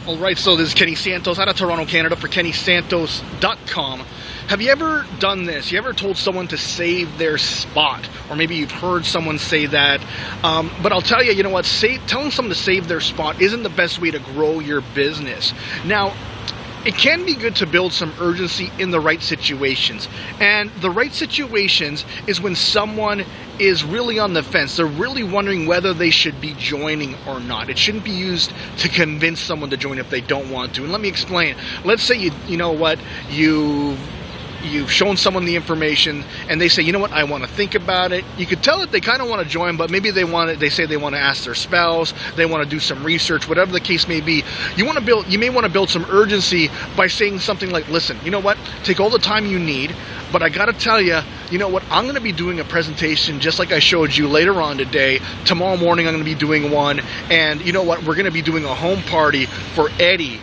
Alright, so this is Kenny Santos out of Toronto, Canada for KennySantos.com. Have you ever done this? You ever told someone to save their spot? Or maybe you've heard someone say that. But I'll tell you, you know what? Telling someone to save their spot isn't the best way to grow your business. Now, it can be good to build some urgency in the right situations. And the right situations is when someone is really on the fence. They're really wondering whether they should be joining or not. It shouldn't be used to convince someone to join if they don't want to. And let me explain. Let's say you've shown someone the information and they say, you know what, I want to think about it. You could tell that they kind of want to join, but maybe they say they want to ask their spouse, they want to do some research, whatever the case may be. You may want to build some urgency by saying something like, listen, you know what, take all the time you need, but I got to tell you, you know what, I'm going to be doing a presentation just like I showed you later on today. Tomorrow morning I'm going to be doing one, and you know what, we're going to be doing a home party for Eddie.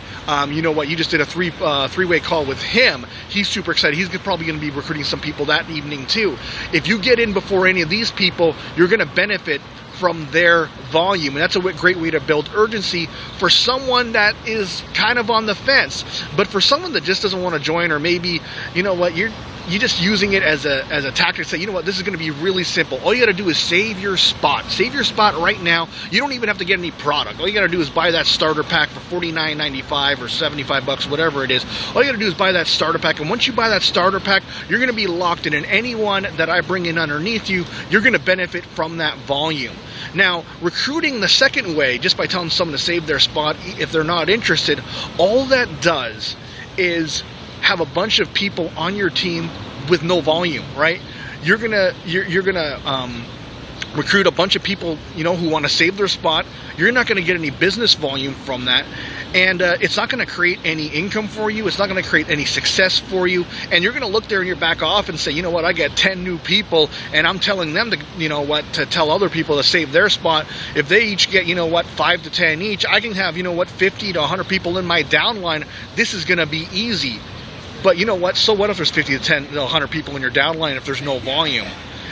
You know what, you just did a three-way call with him. He's super excited. He's probably going to be recruiting some people that evening too. If you get in before any of these people, you're going to benefit from their volume, and that's a great way to build urgency for someone that is kind of on the fence. But for someone that just doesn't want to join, or maybe, you know what, you're just using it as a tactic to say, you know what, this is going to be really simple. All you got to do is save your spot. Save your spot right now. You don't even have to get any product. All you got to do is buy that starter pack for $49.95 or $75, whatever it is. All you got to do is buy that starter pack, and once you buy that starter pack, you're going to be locked in, and anyone that I bring in underneath you, you're going to benefit from that volume. Now, recruiting the second way, just by telling someone to save their spot if they're not interested, all that does is have a bunch of people on your team with no volume, right? You're gonna recruit a bunch of people, you know, who want to save their spot. You're not going to get any business volume from that, and it's not going to create any income for you. It's not going to create any success for you, and you're going to look there in your back off and say, you know what, I got 10 new people, and I'm telling them to, you know what, to tell other people to save their spot. If they each get, you know what, 5 to 10 each, I can have, you know what, 50 to 100 people in my downline. This is going to be easy. But you know what, so what if there's 50 to 10, 100 people in your downline if there's no volume?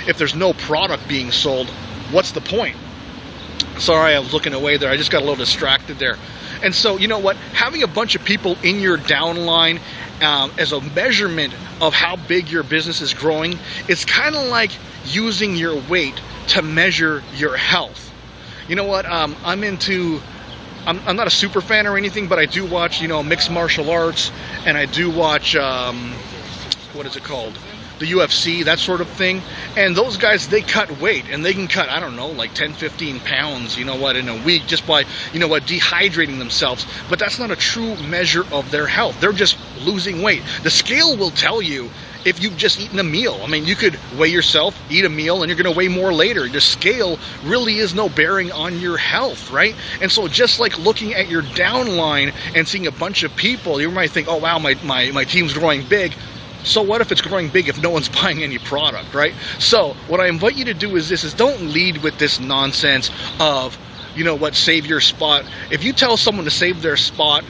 If there's no product being sold, what's the point? Sorry, I was looking away there. I just got a little distracted there. And so, you know what, having a bunch of people in your downline as a measurement of how big your business is growing, it's kind of like using your weight to measure your health. You know what, I'm not a super fan or anything, but I do watch, you know, mixed martial arts, and I do watch, what is it called? The UFC, that sort of thing. And those guys, they cut weight, and they can cut, I don't know, like 10, 15 pounds, you know what, in a week just by, you know what, dehydrating themselves. But that's not a true measure of their health. They're just losing weight. The scale will tell you if you've just eaten a meal. I mean, you could weigh yourself, eat a meal, and you're going to weigh more later. The scale really is no bearing on your health, right? And so just like looking at your downline and seeing a bunch of people, you might think, oh, wow, my team's growing big. So what if it's growing big if no one's buying any product, right? So what I invite you to do is don't lead with this nonsense of, you know what, save your spot. If you tell someone to save their spot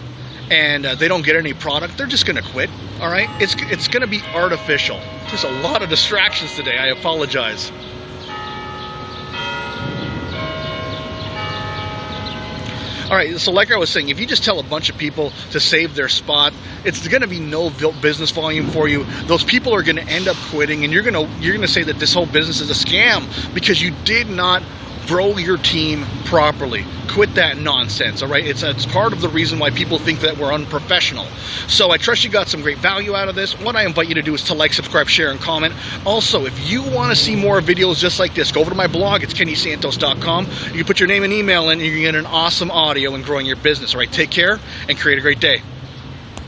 and they don't get any product, they're just going to quit, all right? It's going to be artificial. There's a lot of distractions today. I apologize. All right, so like I was saying, if you just tell a bunch of people to save their spot, it's going to be no business volume for you. Those people are going to end up quitting, and you're going to say that this whole business is a scam because you did not grow your team properly. Quit that nonsense, all right? It's part of the reason why people think that we're unprofessional. So I trust you got some great value out of this. What I invite you to do is to like, subscribe, share, and comment. Also, if you want to see more videos just like this, go over to my blog. It's KennySantos.com. You can put your name and email in, and you can get an awesome audio in growing your business, all right? Take care and create a great day.